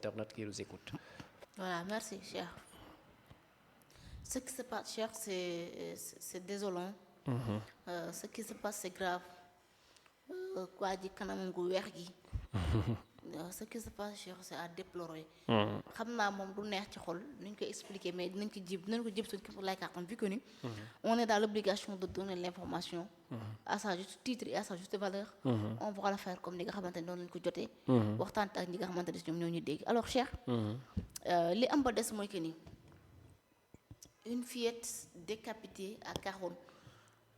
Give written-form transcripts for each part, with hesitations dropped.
internautes qui nous écoutent. Voilà, merci Cheikh. Ce qui se passe Cheikh, c'est désolant. Ce qui se passe c'est grave. Quoi ji kanamam gu weex gi. Ce qui se passe Cheikh c'est à déplorer. xam naa moom du neex ci xol nuñ koy expliquer mais dinañ ko jib suñ képp lay kàttan vu que ni on est dans l'obligation de donner l'information à sa juste titre et à sa juste valeur. On va la faire comme ni nga xamante ne noonu lañ ko jotee. waxtaan ak ñi nga xamante ne ñoom ñoo ñu dégg alors Cheikh. li am ba des mooy que ni une fillette décapitée à Carouane,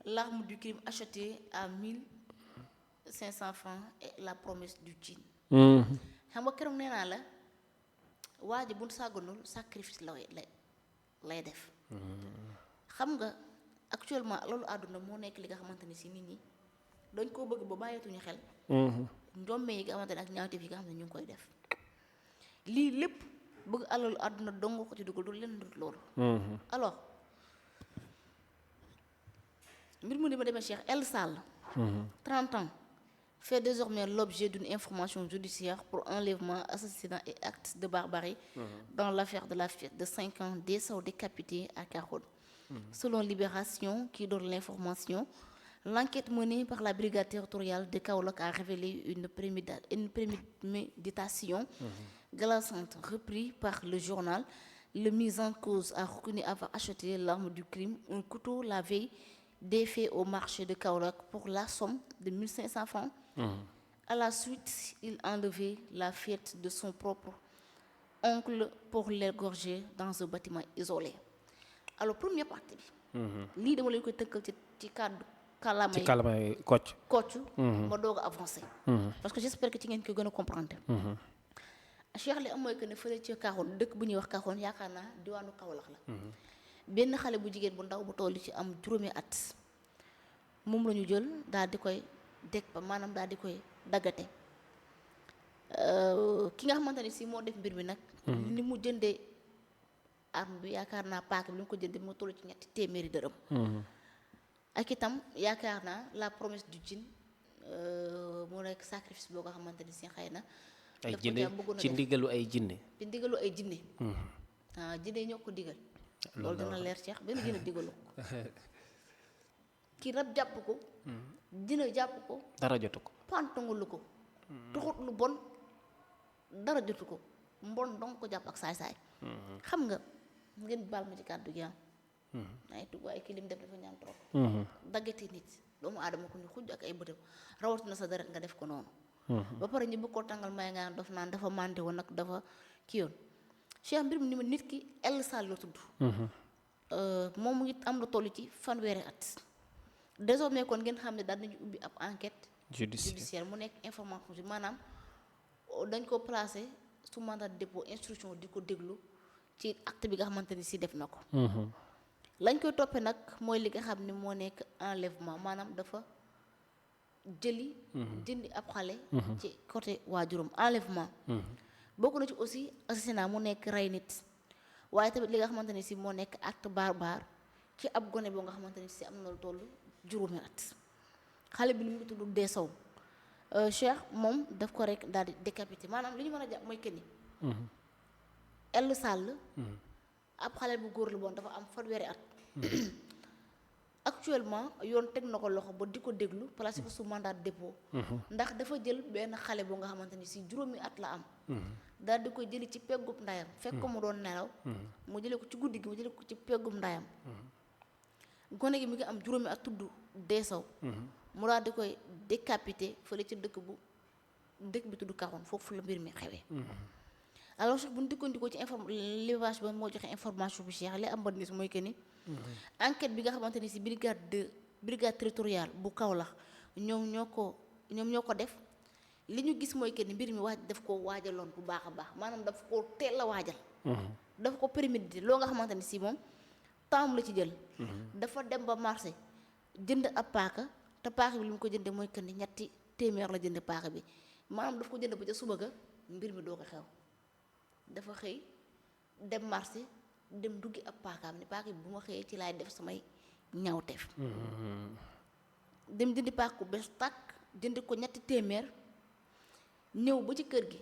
l'arme du crime achetée à 1500 francs et la promesse du djinn. xam nga keroog nee naa la waa ji bu sàgganul sacrifice lay def. xam nga actuellement loolu àdduna moo nekk li nga xamante ni si nit ñi dañ koo bëgg ba bàyyeetuñu xel. njomme yi nga xamante ne ak ñaawteef yi nga xam ne ñu ngi koy def lii lépp bëgg alalu àdduna dong ko ci dugal du leen dut loolu. alors mbir mu ni ma demee Cheikh El Sall. 30 ans. fait désormais l'objet d'une information judiciaire pour enlèvement, assassinat et actes de barbarie dans l'affaire de la fillette de 5 ans d'Essaw décapitée à Carouane. Selon Libération, qui donne l'information, l'enquête menée par la brigade territoriale de Kaolack a révélé une préméditation glaçante. Repris par le journal, le mis en cause a reconnu avoir acheté l'arme du crime, un couteau la veille des faits au marché de Kaolack pour la somme de 1500 francs. À la suite, il enlevait la fillette de son propre oncle pour l'égorger dans un bâtiment isolé. Alors première partie bi. lii dama leen koy tënkal ci kàddu kàllaamay kocc ma doog a avancé. parce que j'espère que ci ngeen ko gën a comprendre. Cheikh li am mooy que ne fële ci Carouane dëkk bu ñuy wax Carouane yaakaar naa diwaanu Kaolack la. benn xale bu jigéen bu ndaw bu toll ci am juróomi at moom la ñu jël daal di koy dégg ba maanaam daal di koy daggate. ki nga xamante ne si moo def mbir mi nag. ni mu jëndee arme bi yaakaar naa paaka bi li mu ko jëndee mu toll ci ñetti téeméeri dërëm. ak itam yaakaar naa la promesse du djinn mu nekk sacrifice boo ko xamante ni si xëy na. ay jinne ci ndigalu ay jinne. ci ndigalu ay jinne. jinne ñoo ko digal. loolu dana leer Cheikh benn jinne digalu ko. ki rab jàpp ko. jinne jàpp ko. dara jotu ko. pantangulu ko. tuxut lu bon dara jotu ko mbon dong ko jàpp ak saay-saay. xam nga ngeen baal ma ci kàddu gi ay tugg ay kilim def dafa ñaan trop. daggati nit doomu aadama ko ñu xuj ak ay bëtam rawatina sa deret nga def ko noonu. ba pare ñu bëgg koo tàngal may nga daf naan dafa màndi woon nag dafa kii yoon Cheikh mbir mi ni ma nit ki El Sall la tudd. moom mu ngi am lu toll ci fanweeri at. désormais kon ngeen xam ne daal nañu ubbi ab enquête judiciaire mu nekk information bi maanaam dañ ko placé sous mandat de dépôt instruction di ko déglu ci acte bi nga xamante ni si def na ko. lañ koy toppee nag mooy li nga xam ne moo nekk enlèvement maanaam dafa jëndi ab xale. ci côté waajuram enlèvement. bokk na ci aussi assassinat mu nekk rey nit waaye tamit li nga xamante ni si moo nekk acte barbare ci ab gone boo nga xamante ni si am na lu toll juróomi at xale bi ni mu ngi tudd Dessaw. Cheikh moom daf ko rek daal di décapité maanaam li ñu mën a jàpp mooy kenn El Sall. ab xale bu góor la boon dafa am fanweeri at. actuellement yoon teg na ko loxo ba di ko déglu placé ko sous mandat de dépôt. ndax dafa jël benn xale bu nga xamante ni si juróomi at la am. daal di koy jëli ci peggub ndayam fekk ko mu doon nelaw. mu jëlee ko ci guddi gi mu jëlee ko ci peggub ndayam. gone gi mi ngi am juróomi at tudd Dessaw. mu daal di koy décapité fële ci dëkk bi tudd Carouane foofu la mbir mi xewee. alors bu ñu dikkandikoo ci Libération ba moo joxe information bi Cheikh li am ba nis mooy que ni. enquête bi nga xamante ni si brigade territoriale bu Kaolack ñoom ñoo ko def li ñu gis mooy que ni mbir mi daf ko waajaloon bu baax a baax maanaam daf ko teel a waajal. dafa ko prémédité loo nga xamante ni si moom temps la ci jël. dafa dem ba marché jënd ab paaka te paaka bi li mu ko jëndee mooy que ni ñetti téeméer la jënd paaka bi maanaam daf ko jënd ba ca suba ga mbir mi doo ko xew. dafa xëy dem marché dem duggi ab paakaam ni paaka bi bu ma xëyee ci laay def samay ñaawteef. dem jëndi paaka ku bees tàkk jënd ko ñetti téeméer ñëw ba ci kër gi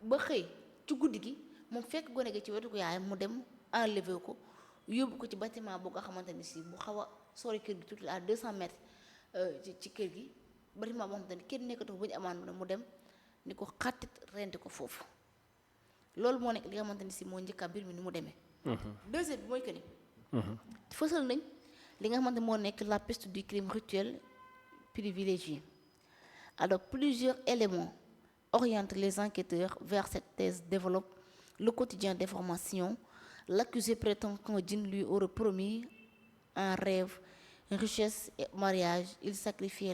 ba xëy ci guddi gi moom fekk gone gi ci wetu ko yaayam mu dem enlever ko yóbbu ko ci bâtiment bu nga xamante ni si bu xaw a sori kër gi tuuti à 200 mètres ci kër gi bâtiment boo xamante ni kenn nekkatu bu ñu amaan mu dem ni ko xattit rendi ko foofu loolu moo nekk li nga xamante ni si moo njëkkaa mbir mi ni mu demee. deuxième bi mooy que ni. fësal nañ li nga xamante moo nekk la piste du crime rituel privilégié. Alors plusieurs éléments orientent les enquêteurs vers cette thèse. Développe le quotidien d'information. L'accusé prétend qu'un djinn lui aurait promis en rêve richesse et mariage. S'il sacrifiait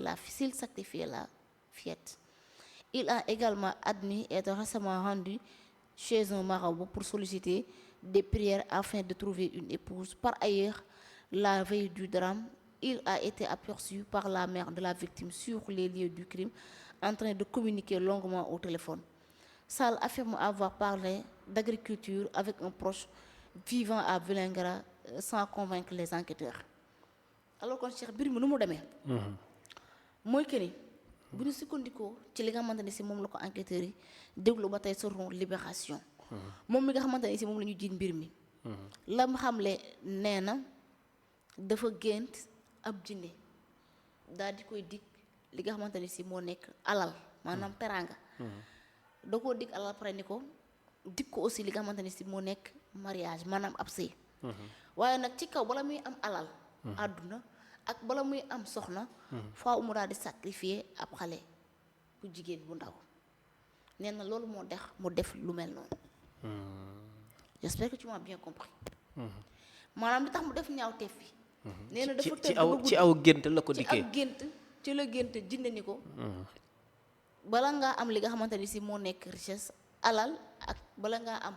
la fillette. Il a également admis être récemment rendu chez un marabout pour solliciter des prières afin de trouver une épouse. Par ailleurs, la veille du drame, il a été aperçu par la mère de la victime sur les lieux du crime en train de communiquer longuement au téléphone. Sall affirme avoir parlé d'agriculture avec un proche vivant à Vélingara sans convaincre les enquêteurs. Alors kon Cheikh mbir mi nu mu demee. mooy que ni bu ñu sukkandikoo ci li nga xamante ne si moom la ko enquêteurs yi déglu ba tey selon Libération. moom mi nga xamante ne si moom la ñu jiin mbir mi. la mu xamle nee na dafa gént ab jinne daal di koy dig li nga xamante ne si moo nekk alal maanaam teraanga. da koo dig alal pare ni ko dig ko aussi li nga xamante ne si moo nekk mariage maanaam ab sëy. waaye nag ci kaw bala muy am alal. àdduna ak bala muy am soxna. faaw mu daal di sacrifier ab xale bu jigéen bu ndaw nee na loolu moo tax mu def lu mel noonu. j'espère que tu m'as bien compris. maanaam li tax mu def ñaawteef fi. nee na dafa tëdd ci aw gént la ko dikkee ci aw gént ci la gént jinne ni ko. bala ngaa am li nga xamante ni si moo nekk richesse alal ak bala ngaa am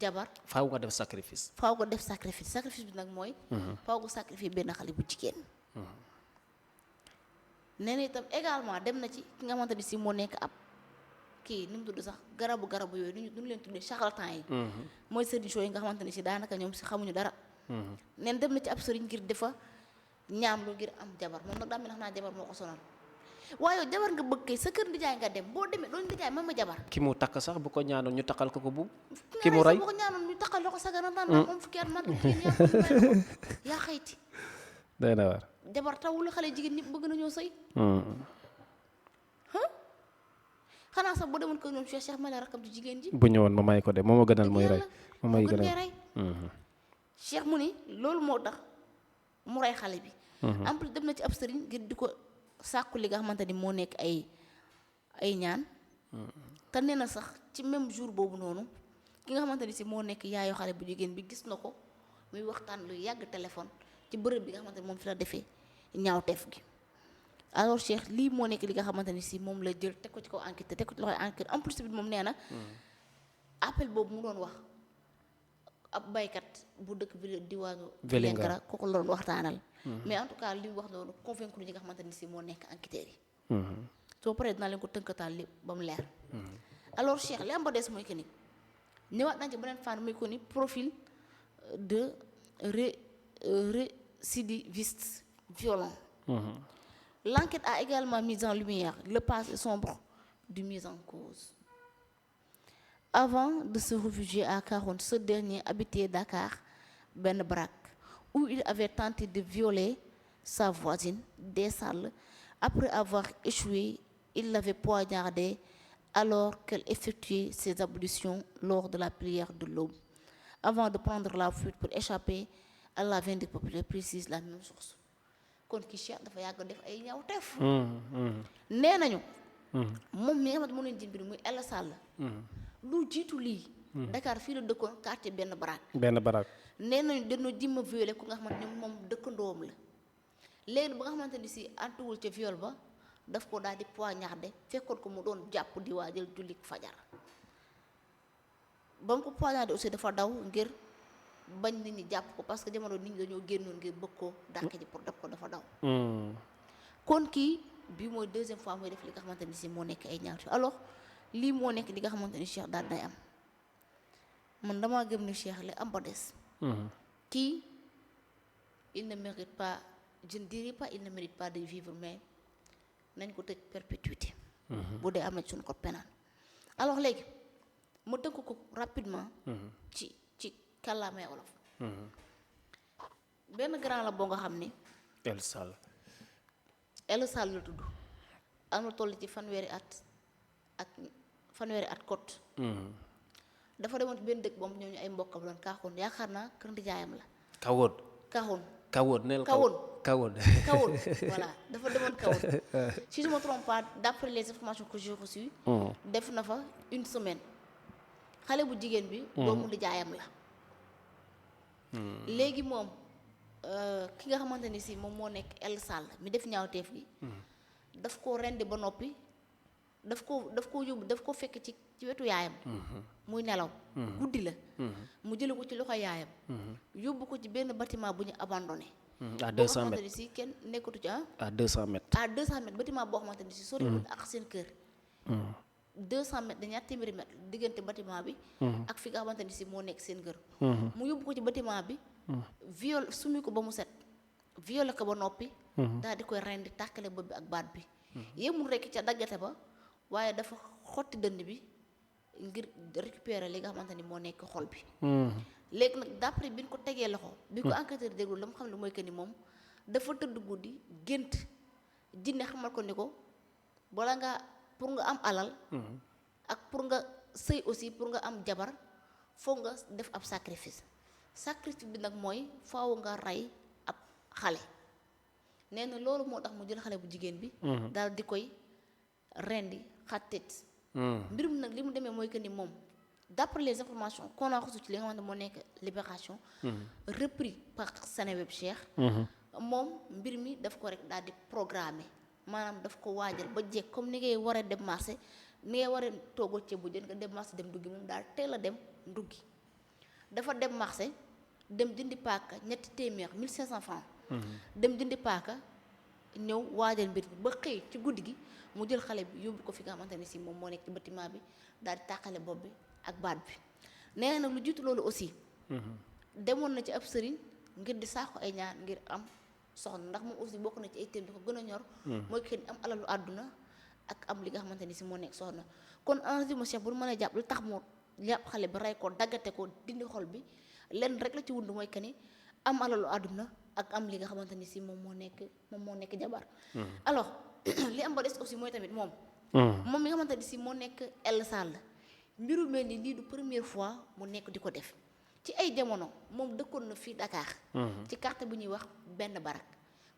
jabar. faaw nga def sacrifice. faaw nga def sacrifice bi nag mooy. faaw nga sacrifice benn xale bu jigéen. nee na itam également dem na ci ki nga xamante ni si moo nekk ab kii ni mu tudd sax garabu yooyu duñu leen tuddee charlatan yi. mooy sëriñ yi nga xamante ni si daanaka ñoom si xamuñu dara. neen dem na ci ab sëriñ ngir defa ñaam lu ngir am jabar moom nag daa mel ne xam naa jabar moo ko sonal. waaye jabar nga bëgg kay sa kër ndijaay nga dem boo demee doon ndijaay ma jabar. ki mu takk sax bu ko ñaanoon ñu takkal ko bu. ki mu rey bu ko ñaanoon ñu takkal ko sagana naan moom fukki at man yaa xayti. day na war. jabar tawul xale jigéen ñëpp bëgg nañoo sëy. xanaa sax boo demoon ko ñoom Cheikh ma la rakam ci jigéen ji. bu ñëwoon ma may ko de moo ma gënal muy rey. ma may gënal rey. Cheikh mu ni loolu moo tax mu rey xale bi. en plus dem na ci ab sëriñ ngir di ko sàkku li nga xamante ni moo nekk ay ñaan. te nee na sax ci même jour boobu noonu ki nga xamante ni si moo nekk yaayu xale bu jigéen bi gis na ko muy waxtaan lu yàgg téléphone ci bërëb bi nga xamante ni moom fi la defee ñaawteef gi. alors Cheikh lii moo nekk li nga xamante ni si moom la jël teg ko ci kaw enquête teg ko ci loxoy enquête en plus bi moom nee na. appel boobu mu doon wax ab baykat bu dëkk bi diwaanu Vélingara kooku la doon waxtaanal. mais en tout cas li wax noonu convaincre ñi nga xamante ni si moo nekk enquêteurs yi. soo paree dinaa leen ko tënkataal lépp ba mu leer. alors Cheikh li am ba des mooy que ni ñëwaat nañ ci beneen fànn muy ko ni profil de récidiviste violent. L'enquête a également mis en lumière le passé sombre du mis en cause. Avant de se réfugier à Caron, ce dernier habitait Dakar, Ben Brak, où il avait tenté de violer sa voisine, des Salles. Après avoir échoué, il l'avait poignardée alors qu'elle effectuait ses ablutions lors de la prière de l'aube, avant de prendre la fuite pour échapper à la vindicte populaire, précise la même source. kon ki Cheikh dafa yàgg def ay ñaawteef. nee nañu. moom mi nga xamante moo leen jën bi muy Ella Sall. lu jiitu lii. Dakar fii la dëkkoon quartier benn baraak. nee nañu dañoo jimma violé ku nga xamante ni moom dëkkandoom la léegi ba nga xamante ni si antuwul ca viol ba daf ko daal di poignardé fekkoon ko mu doon jàpp di waajal julli fajar ba mu ko poignardé aussi dafa daw ngir. bañ nit ñi jàpp ko parce que jamono nit ñi dañoo génnoon ngir bëgg ko dàq ji pour def ko dafa daw. kon kii bii mooy deuxième fois mooy def li nga xamante ni si moo nekk ay ñaawte alors lii moo nekk li nga xamante ni Cheikh daal day am man damaa gëm ni Cheikh li am ba des. kii il ne mérite pas je ne dirais pas il ne mérite pas de vivre mais nañ ko tëj perpétuité. bu dee am na ci suñu code pénal alors léegi ma tënk ko rapidement. ci kàllaamay olof. benn grand la boo nga xam ni. El Sall. El Sall la tudd. am na toll ci fanweeri at kot. dafa demoon ci benn dëkk boobu ñooñu ay mbokkam doon kaaxoon yaakaar naa kër ndijaayam la. kawoon neel kawoon voilà dafa demoon kawoon. si je me trompe pas d'après les informations que j'ai reçues. def na fa une semaine. xale bu jigéen bi. doomu ndijaayam la. léegi moom ki nga xamante ni si moom moo nekk El Sall mi def ñaawteef gi. daf ko rendi ba noppi. daf ko yóbbu daf ko fekk ci wetu yaayam. muy nelaw. guddi la. mu jële ko ci loxo yaayam. yóbbu ko ci benn bâtiment bu ñu abandonné. à 200 mètres boo xamante ni si kenn nekkatu ci à 200 mètres. à 200 mètres bâtiment boo xamante ni si soriwul ak seen kër. 200 mètres da ñaar téeméeri mètres diggante bâtiment bi. ak fi nga xamante ni si moo nekk seen kër. mu yóbbu ko ci bâtiment bi. sumi ko ba mu set. violé ko ba noppi. daal di koy rendi tàkkale bopp bi ak baat bi. yemul rekk ca daggate ba. waaye dafa xotti dënd bi ngir récupérer li nga xamante ni moo nekk xol bi. léegi nag d'après bi ñu ko tegee loxo. bi ko enquêteur déglu la mu xam ne mooy que ni moom dafa tëdd guddi gént jinne xamal ko ni ko bala nga pour nga am alal. ak pour nga sëy aussi pour nga am jabar foog nga def ab sacrifice. sacrifice bi nag mooy faaw nga rey ab xale. nee na loolu moo tax mu jël xale bu jigéen bi. daal di koy rendi xattit. mbir mi nag li mu demee mooy que ni moom d'après les informations qu'on a reçues ci li nga xamante moo nekk Libération. repris par Seneweb Cheikh. moom mbir mi daf ko rek daal di programmer maanaam daf ko waajal ba jekk comme ni ngay war a dem marché ni ngay war a toogoo ceeb bu jën nga dem marché dem nduggi moom daal teel a dem nduggi. dafa dem marché dem jëndi paaka ñetti téeméer 1500 francs. dem jëndi paaka ñëw waajal mbir mi ba xëy ci guddi gi. mu jël xale bi yóbbu ko fi nga xamante ni si moom moo nekk ci bâtiment bi daal di tàqale bopp bi ak baat bi. nee na lu jiitu loolu aussi. demoon na ci ab sëriñ ngir di saako ay ñaan ngir am soxna ndax moom aussi bokk na ci ay thèmes di ko gën a ñor. mooy que ni am alalu àdduna ak am li nga xamante ni si moo nekk soxna. kon en résumé Cheikh bu ñu mënee jàpp lu tax moo jàpp xale bi rey ko daggate ko dindi xol bi lenn rek la ci wund mooy que ni am alalu àdduna ak am li nga xamante ni si moom moo nekk jabar. alors. li am ba des aussi mooy tamit moom mi nga xamante ni si moo nekk El Sall mbiru mel ni lii du première fois mu nekk di ko def ci ay jamono moom dëkkoon na fii Dakar. ci quartier bu ñuy wax benn barak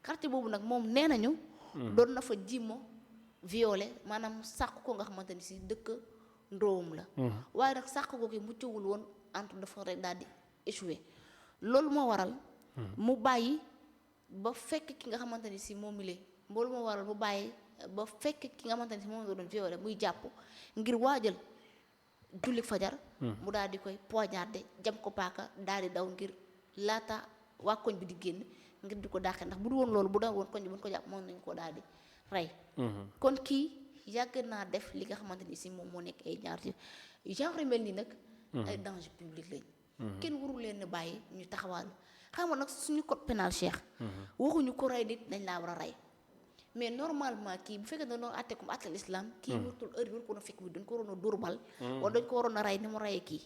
quartier boobu nag moom nee nañu doon na fa jimo violé maanaam sàq ko nga xamante ni si dëkk ndóowum la. waaye nag sàq ko ki muccawul woon entre dafa rek daal di échoué loolu moo waral mu bàyyi ba fekk ki nga xamante ni si moom mi mboolu moo waral bu bàyyi ba fekk ki nga xamante ne si moom la doon violé muy jàpp ngir waajal julli fajar. mu daal di koy poignardé jam ko paaka daal di daw ngir laata waa koñ bi di génn ngir di ko dàqe ndax bu du woon loolu bu daw woon koñ bi bu ñu ko jàpp moom nañu ko daal di rey. kon kii yàgg naa def li nga xamante ni si moom moo nekk ay ñaar genre mel nii nag. ay danger public lañ. kenn warul leen a bàyyi ñu taxawal xam nga nag suñu code pénal Cheikh. waxuñu ko rey nit dañ laa war a rey. mais normalement kii bu fekkee ne dañoo àtte comme àtte l'islam kii wartul heure bi war ko na fekk bi dañ ko waroon a dóor bal wala dañ ko waroon a rey ni mu reyee kii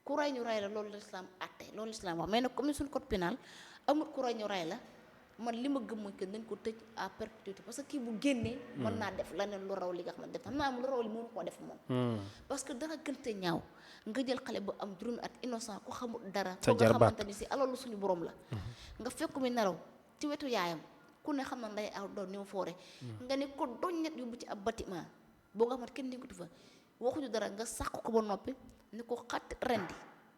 ku rey ñu rey la loolu l'islam àtte loolu l'islam wax mais nag comme suñu code pénal amul ku rey ñu rey la man li ma gëm mooy que nañ ko tëj à perpétuité parce que kii bu génnee mën naa def leneen lu raw li nga xam ne def xam naa am lu raw li mënu koo def moom parce que dara gënte ñaaw nga jël xale bu am juróomi at innocent ku xamul dara ko nga xamante ni si alalu suñu borom la nga fekk mi nelaw ci wetu yaayam ku ne xam na nday aw doon ni mu foore nga ne ko doññet yóbbu ci ab bâtiment boo nga xamante kenn nekkatu fa waxuñu dara nga sàq ko ba noppi ni ko xatti rendi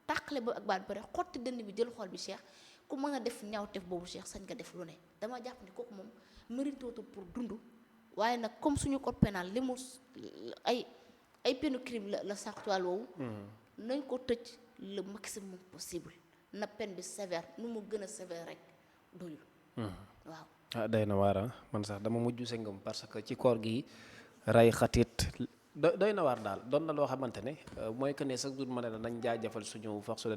tàqale ba ak baat bi pare xotti dënn bi jël xol bi Cheikh ku mën a def ñaawteef boobu Cheikh sañ nga def lu ne dama jàpp ni kooku moom méritootul pour dund waaye nag comme suñu code pénal li mu ay peine crime la sax ci wàll woowu nañ ko tëj le maximum possible na peine bi sévère nu mu gën a sévère rek doyul waaw ah day na waar man sax dama mujj sengam parce que ci koor gi rey xatit doy na waar daal doon na loo xamante ne mooy que ne chaque jour ma ne la nañ jaajëfal suñu force